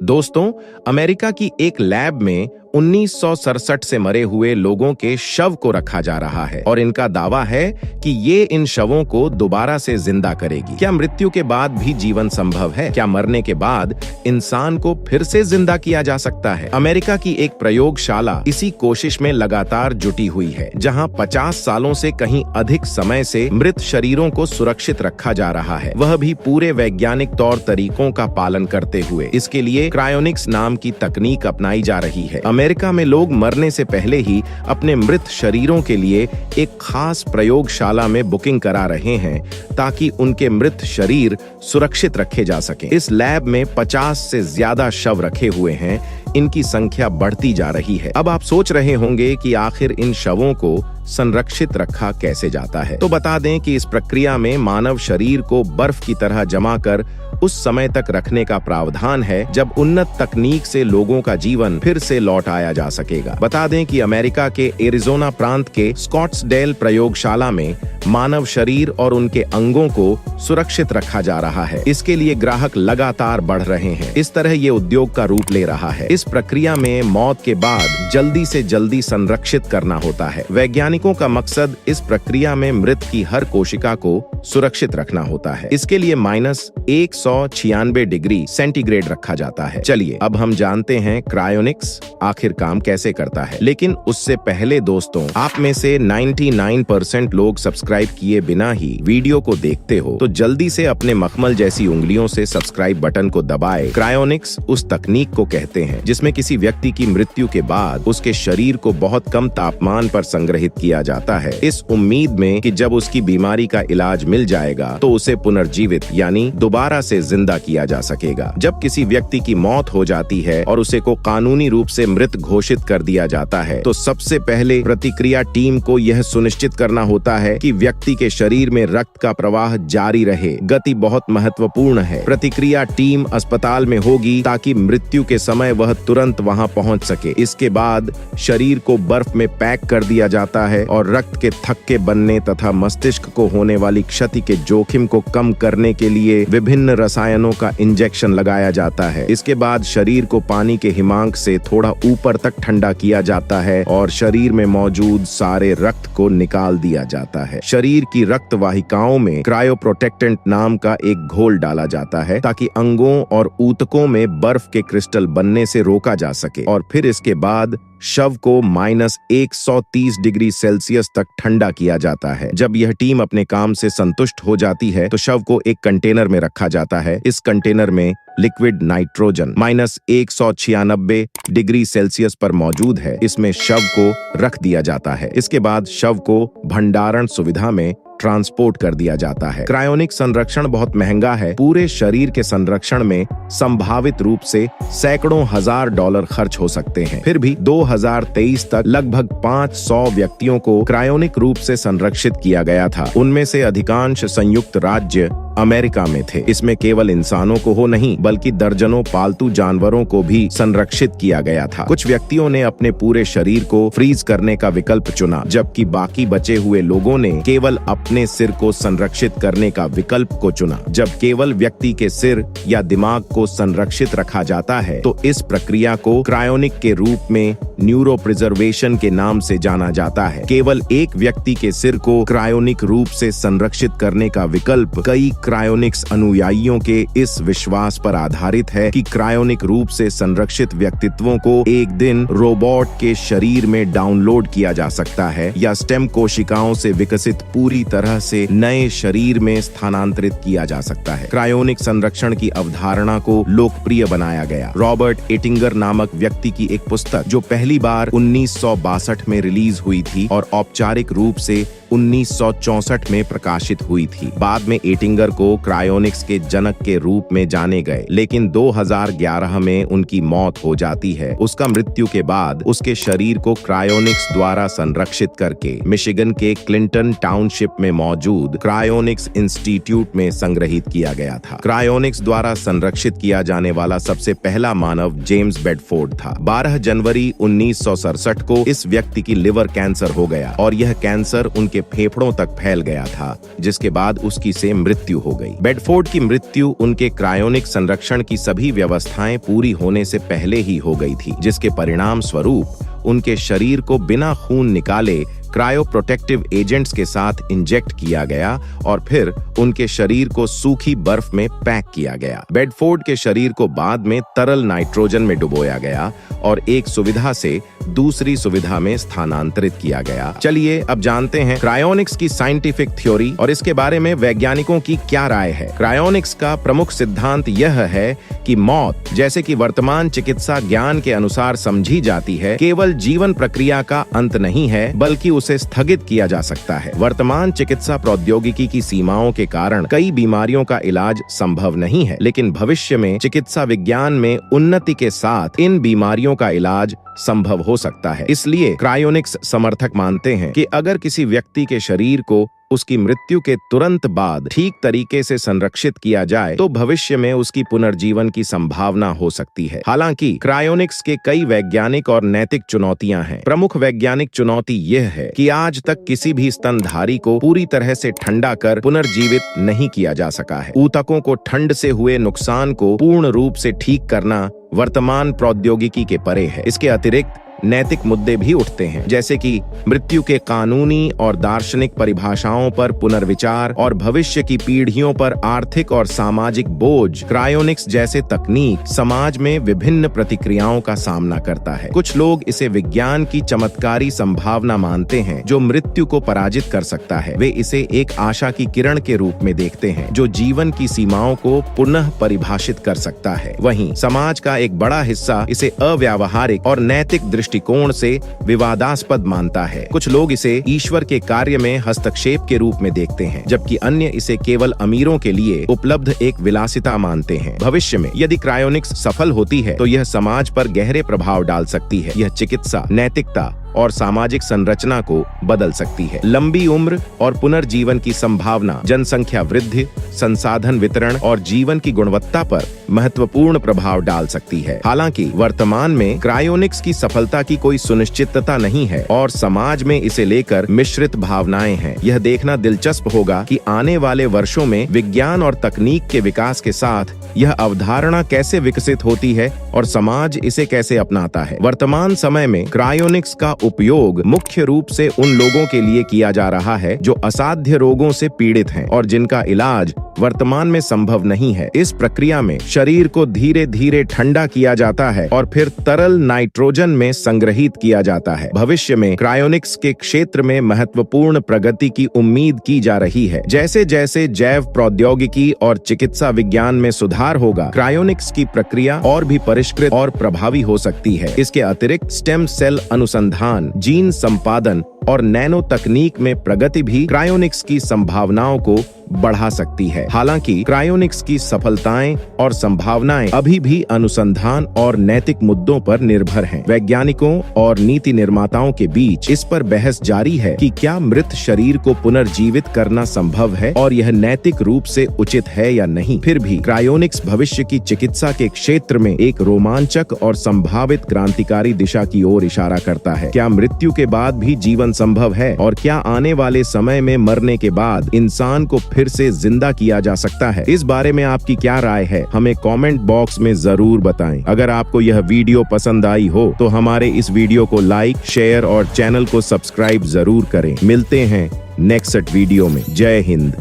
दोस्तों, अमेरिका की एक लैब में 1967 से मरे हुए लोगों के शव को रखा जा रहा है और इनका दावा है कि ये इन शवों को दोबारा से जिंदा करेगी। क्या मृत्यु के बाद भी जीवन संभव है? क्या मरने के बाद इंसान को फिर से जिंदा किया जा सकता है? अमेरिका की एक प्रयोगशाला इसी कोशिश में लगातार जुटी हुई है, जहां 50 सालों से कहीं अधिक समय से मृत शरीरों को सुरक्षित रखा जा रहा है, वह भी पूरे वैज्ञानिक तौर तरीकों का पालन करते हुए। इसके लिए क्रायोनिक्स नाम की तकनीक अपनाई जा रही है। अमेरिका में लोग मरने से पहले ही अपने मृत शरीरों के लिए एक खास प्रयोगशाला में बुकिंग करा रहे हैं ताकि उनके मृत शरीर सुरक्षित रखे जा सकें। इस लैब में 50 से ज्यादा शव रखे हुए हैं। इनकी संख्या बढ़ती जा रही है। अब आप सोच रहे होंगे कि आखिर इन शवों को संरक्षित रखा कैसे जाता है। तो बता दें कि इस प्रक्रिया में मानव शरीर को बर्फ की तरह जमा कर उस समय तक रखने का प्रावधान है जब उन्नत तकनीक से लोगों का जीवन फिर से लौट आया जा सकेगा। बता दें कि अमेरिका के एरिजोना प्रांत के स्कॉट्सडेल प्रयोगशाला में मानव शरीर और उनके अंगों को सुरक्षित रखा जा रहा है। इसके लिए ग्राहक लगातार बढ़ रहे हैं। इस तरह ये उद्योग का रूप ले रहा है। इस प्रक्रिया में मौत के बाद जल्दी से जल्दी संरक्षित करना होता है। वैज्ञानिकों का मकसद इस प्रक्रिया में मृत की हर कोशिका को सुरक्षित रखना होता है। इसके लिए -196 डिग्री सेंटीग्रेड रखा जाता है। चलिए अब हम जानते हैं क्रायोनिक्स आखिर काम कैसे करता है। लेकिन उससे पहले दोस्तों, आप में से 99% लोग सब्सक्राइब किए बिना ही वीडियो को देखते हो, तो जल्दी से अपने मखमल जैसी उंगलियों से सब्सक्राइब बटन को दबाए। क्रायोनिक्स उस तकनीक को कहते हैं जिसमें किसी व्यक्ति की मृत्यु के बाद उसके शरीर को बहुत कम तापमान पर संग्रहित किया जाता है, इस उम्मीद में कि जब उसकी बीमारी का इलाज मिल जाएगा तो उसे पुनर्जीवित यानी दोबारा से जिंदा किया जा सकेगा। जब किसी व्यक्ति की मौत हो जाती है और उसे को कानूनी रूप से मृत घोषित कर दिया जाता है, तो सबसे पहले प्रतिक्रिया टीम को यह सुनिश्चित करना होता है कि व्यक्ति के शरीर में रक्त का प्रवाह जारी रहे। गति बहुत महत्वपूर्ण है। प्रतिक्रिया टीम अस्पताल में होगी ताकि मृत्यु के समय वह तुरंत वहां पहुंच सके। इसके बाद शरीर को बर्फ में पैक कर दिया जाता है और रक्त के थक्के बनने तथा मस्तिष्क को होने वाली क्षति के जोखिम को कम करने के लिए विभिन्न रसायनों का इंजेक्शन लगाया जाता है। इसके बाद शरीर को पानी के हिमांक से थोड़ा ऊपर तक ठंडा किया जाता है और शरीर में मौजूद सारे रक्त को निकाल दिया जाता है। शरीर की रक्त वाहिकाओं में क्रायोप्रोटेक्टेंट नाम का एक घोल डाला जाता है ताकि अंगों और ऊतकों में बर्फ के क्रिस्टल बनने से रोका जा सके। और फिर इसके बाद शव को -130 डिग्री सेल्सियस तक ठंडा किया जाता है। जब यह टीम अपने काम से संतुष्ट हो जाती है तो शव को एक कंटेनर में रखा जाता है। इस कंटेनर में लिक्विड नाइट्रोजन -196 डिग्री सेल्सियस पर मौजूद है। इसमें शव को रख दिया जाता है। इसके बाद शव को भंडारण सुविधा में ट्रांसपोर्ट कर दिया जाता है। क्रायोनिक संरक्षण बहुत महंगा है। पूरे शरीर के संरक्षण में संभावित रूप से सैकड़ों हजार डॉलर खर्च हो सकते हैं। फिर भी 2023 तक लगभग 500 व्यक्तियों को क्रायोनिक रूप से संरक्षित किया गया था। उनमें से अधिकांश संयुक्त राज्य अमेरिका में थे। इसमें केवल इंसानों को हो नहीं बल्कि दर्जनों पालतू जानवरों को भी संरक्षित किया गया था। कुछ व्यक्तियों ने अपने पूरे शरीर को फ्रीज करने का विकल्प चुना, जबकि बाकी बचे हुए लोगों ने केवल अपने सिर को संरक्षित करने का विकल्प को चुना। जब केवल व्यक्ति के सिर या दिमाग को संरक्षित रखा जाता है तो इस प्रक्रिया को क्रायोनिक के रूप में न्यूरो प्रिजर्वेशन के नाम से जाना जाता है। केवल एक व्यक्ति के सिर को क्रायोनिक रूप से संरक्षित करने का विकल्प कई क्रायोनिक्स अनुयायियों के इस विश्वास पर आधारित है कि क्रायोनिक रूप से संरक्षित व्यक्तित्वों को एक दिन रोबोट के शरीर में डाउनलोड किया जा सकता है या स्टेम कोशिकाओं से विकसित पूरी तरह से नए शरीर में स्थानांतरित किया जा सकता है। क्रायोनिक संरक्षण की अवधारणा को लोकप्रिय बनाया गया। रॉबर्ट एटिंगर नामक व्यक्ति की एक पुस्तक जो पहली बार 1962 में रिलीज हुई थी और औपचारिक रूप से 1964 में प्रकाशित हुई थी। बाद में एटिंगर को क्रायोनिक्स के जनक के रूप में जाने गए, लेकिन 2011 में उनकी मौत हो जाती है। उसका मृत्यु के बाद उसके शरीर को क्रायोनिक्स द्वारा संरक्षित करके मिशिगन के क्लिंटन टाउनशिप में मौजूद क्रायोनिक्स इंस्टीट्यूट में संग्रहित किया गया था। क्रायोनिक्स द्वारा संरक्षित किया जाने वाला सबसे पहला मानव जेम्स बेडफोर्ड था। 12 जनवरी 1967 को इस व्यक्ति की लिवर कैंसर हो गया और यह कैंसर उनके उसके फेफड़ों तक फैल गया था, जिसके बाद उसकी से मृत्यु हो गई। बेडफोर्ड की मृत्यु उनके क्रायोनिक संरक्षण की सभी व्यवस्थाएं पूरी होने से पहले ही हो गई थी, जिसके परिणाम स्वरूप उनके शरीर को बिना खून निकाले क्रायो प्रोटेक्टिव एजेंट्स के साथ इंजेक्ट किया गया और फिर उनके शरीर को सूखी बर्फ में पैक किया गया। बेडफोर्ड के शरीर को बाद में तरल नाइट्रोजन में डुबोया गया और एक सुविधा से दूसरी सुविधा में स्थानांतरित किया गया। चलिए अब जानते हैं क्रायोनिक्स की साइंटिफिक थ्योरी और इसके बारे में वैज्ञानिकों की क्या राय है। क्रायोनिक्स का प्रमुख सिद्धांत यह है कि मौत, जैसे कि वर्तमान चिकित्सा ज्ञान के अनुसार समझी जाती है, केवल जीवन प्रक्रिया का अंत नहीं है, बल्कि उसे स्थगित किया जा सकता है। वर्तमान चिकित्सा प्रौद्योगिकी की सीमाओं के कारण कई बीमारियों का इलाज संभव नहीं है, लेकिन भविष्य में चिकित्सा विज्ञान में उन्नति के साथ इन बीमारियों का इलाज संभव हो सकता है। इसलिए क्रायोनिक्स समर्थक मानते हैं कि अगर किसी व्यक्ति के शरीर को उसकी मृत्यु के तुरंत बाद ठीक तरीके से संरक्षित किया जाए तो भविष्य में उसकी पुनर्जीवन की संभावना हो सकती है। हालांकि क्रायोनिक्स के कई वैज्ञानिक और नैतिक चुनौतियां हैं। प्रमुख वैज्ञानिक चुनौती यह है कि आज तक किसी भी स्तनधारी को पूरी तरह से ठंडा कर पुनर्जीवित नहीं किया जा सका है। ऊतकों को ठंड से हुए नुकसान को पूर्ण रूप से ठीक करना वर्तमान प्रौद्योगिकी के परे है। इसके अतिरिक्त नैतिक मुद्दे भी उठते हैं, जैसे कि मृत्यु के कानूनी और दार्शनिक परिभाषाओं पर पुनर्विचार और भविष्य की पीढ़ियों पर आर्थिक और सामाजिक बोझ। क्रायोनिक्स जैसे तकनीक समाज में विभिन्न प्रतिक्रियाओं का सामना करता है। कुछ लोग इसे विज्ञान की चमत्कारी संभावना मानते हैं जो मृत्यु को पराजित कर सकता है। वे इसे एक आशा की किरण के रूप में देखते हैं जो जीवन की सीमाओं को पुनः परिभाषित कर सकता है। वहीं समाज का एक बड़ा हिस्सा इसे अव्यावहारिक और नैतिक दृष्टिकोण से विवादास्पद मानता है। कुछ लोग इसे ईश्वर के कार्य में हस्तक्षेप के रूप में देखते हैं, जबकि अन्य इसे केवल अमीरों के लिए उपलब्ध एक विलासिता मानते हैं। भविष्य में यदि क्रायोनिक्स सफल होती है तो यह समाज पर गहरे प्रभाव डाल सकती है। यह चिकित्सा, नैतिकता और सामाजिक संरचना को बदल सकती है। लंबी उम्र और पुनर्जीवन की संभावना, जनसंख्या वृद्धि, संसाधन वितरण और जीवन की गुणवत्ता पर महत्वपूर्ण प्रभाव डाल सकती है। हालांकि वर्तमान में क्रायोनिक्स की सफलता की कोई सुनिश्चितता नहीं है और समाज में इसे लेकर मिश्रित भावनाएं हैं। यह देखना दिलचस्प होगा कि आने वाले वर्षों में विज्ञान और तकनीक के विकास के साथ यह अवधारणा कैसे विकसित होती है और समाज इसे कैसे अपनाता है। वर्तमान समय में क्रायोनिक्स का उपयोग मुख्य रूप से उन लोगों के लिए किया जा रहा है जो असाध्य रोगों से पीड़ित हैं और जिनका इलाज वर्तमान में संभव नहीं है। इस प्रक्रिया में शरीर को धीरे धीरे ठंडा किया जाता है और फिर तरल नाइट्रोजन में संग्रहित किया जाता है। भविष्य में क्रायोनिक्स के क्षेत्र में महत्वपूर्ण प्रगति की उम्मीद की जा रही है। जैसे जैसे जैव प्रौद्योगिकी और चिकित्सा विज्ञान में सुधार होगा, क्रायोनिक्स की प्रक्रिया और भी परिष्कृत और प्रभावी हो सकती है। इसके अतिरिक्त स्टेम सेल अनुसंधान, जीन संपादन और नैनो तकनीक में प्रगति भी क्रायोनिक्स की संभावनाओं को बढ़ा सकती है। हालांकि क्रायोनिक्स की सफलताएं और संभावनाएं अभी भी अनुसंधान और नैतिक मुद्दों पर निर्भर हैं। वैज्ञानिकों और नीति निर्माताओं के बीच इस पर बहस जारी है कि क्या मृत शरीर को पुनर्जीवित करना संभव है और यह नैतिक रूप से उचित है या नहीं। फिर भी क्रायोनिक्स भविष्य की चिकित्सा के क्षेत्र में एक रोमांचक और संभावित क्रांतिकारी दिशा की ओर इशारा करता है। क्या मृत्यु के बाद भी जीवन संभव है और क्या आने वाले समय में मरने के बाद इंसान को फिर से जिंदा किया जा सकता है? इस बारे में आपकी क्या राय है, हमें कमेंट बॉक्स में जरूर बताएं। अगर आपको यह वीडियो पसंद आई हो तो हमारे इस वीडियो को लाइक, शेयर और चैनल को सब्सक्राइब जरूर करें। मिलते हैं नेक्स्ट वीडियो में। जय हिंद।